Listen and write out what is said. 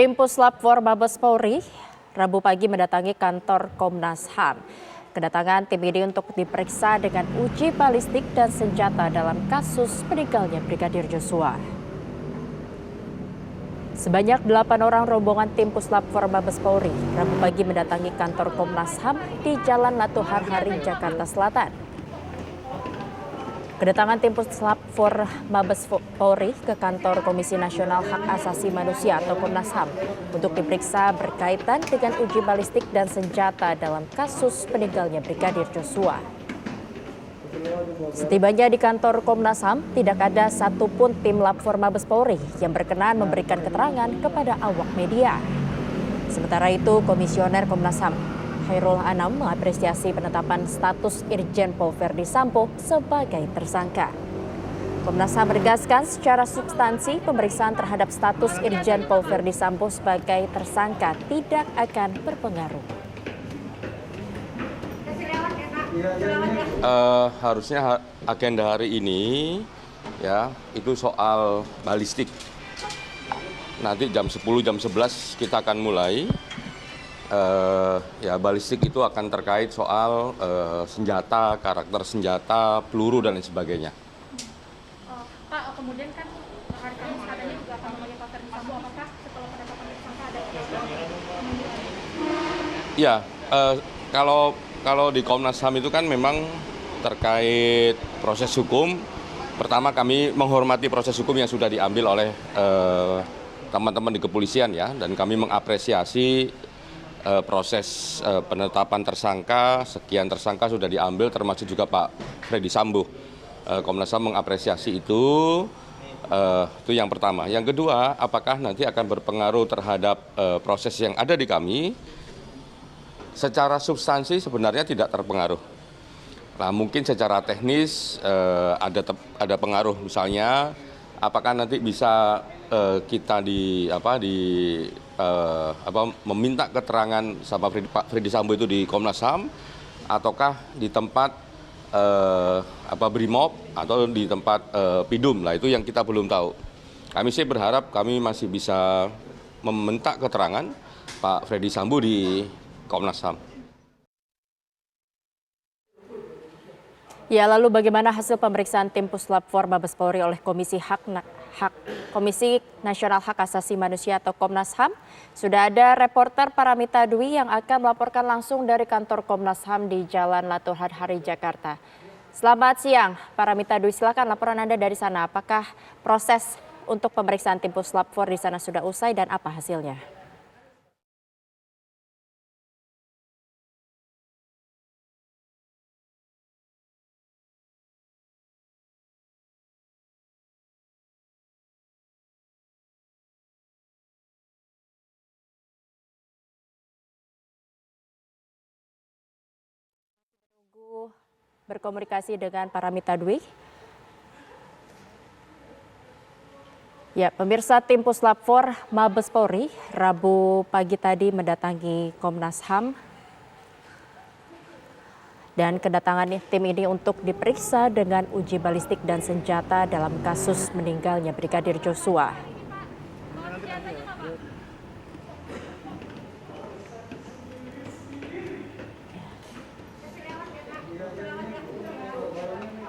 Tim Puslap 4 Mabes Polri Rabu pagi mendatangi kantor Komnas HAM. Kedatangan tim ini untuk diperiksa dengan uji balistik dan senjata dalam kasus meninggalnya Brigadir Joshua. Sebanyak 8 orang rombongan tim Puslap 4 Mabes Polri Rabu pagi mendatangi kantor Komnas HAM di Jalan Latuhar Hari, Jakarta Selatan. Kedatangan tim Puslap 4 Mabes Polri ke kantor Komisi Nasional Hak Asasi Manusia atau Komnas HAM untuk diperiksa berkaitan dengan uji balistik dan senjata dalam kasus meninggalnya Brigadir Joshua. Setibanya di kantor Komnas HAM, tidak ada satupun tim Lab 4 Mabes Polri yang berkenan memberikan keterangan kepada awak media. Sementara itu, Komisioner Komnas HAM Khairul Anam mengapresiasi penetapan status Irjen Pol Verdi Sambo sebagai tersangka. Komnas HAM menegaskan secara substansi pemeriksaan terhadap status Irjen Pol Verdi Sambo sebagai tersangka tidak akan berpengaruh. Harusnya agenda hari ini ya itu soal balistik. Nanti jam 10, jam 11 kita akan mulai. Balistik itu akan terkait soal senjata, karakter senjata, peluru dan lain sebagainya. Pak, kemudian kan hari Kamis katanya juga akan memanggil Pak Verdi Sambo, apakah setelah penetapan tersangka ada Ya, kalau di Komnas HAM itu kan memang terkait proses hukum. Pertama kami menghormati proses hukum yang sudah diambil oleh teman-teman di kepolisian ya, dan kami mengapresiasi proses penetapan tersangka, sekian tersangka sudah diambil termasuk juga Pak Verdi Sambo. Komnas HAM mengapresiasi itu yang pertama. Yang kedua, apakah nanti akan berpengaruh terhadap proses yang ada di kami? Secara substansi sebenarnya tidak terpengaruh. Nah, mungkin secara teknis ada pengaruh, misalnya apakah nanti bisa kita meminta keterangan sama Pak Verdi Sambo itu di Komnas HAM ataukah di tempat Brimob atau di tempat Pidum. Lah itu yang kita belum tahu. Kami sih berharap kami masih bisa meminta keterangan Pak Verdi Sambo di Komnas HAM. Ya, lalu bagaimana hasil pemeriksaan tim Puslap 4 Mabes Polri oleh Komisi Nasional Hak Asasi Manusia atau Komnas HAM? Sudah ada reporter Paramita Dwi yang akan melaporkan langsung dari kantor Komnas HAM di Jalan Latuhar Hari, Jakarta. Selamat siang, Paramita Dwi, silakan laporan Anda dari sana. Apakah proses untuk pemeriksaan tim Puslap 4 di sana sudah usai dan apa hasilnya? Berkomunikasi dengan Paramita Dwi. Ya, pemirsa, tim Puslap 4 Mabes Polri Rabu pagi tadi mendatangi Komnas HAM. Dan kedatangan tim ini untuk diperiksa dengan uji balistik dan senjata dalam kasus meninggalnya Brigadir Joshua.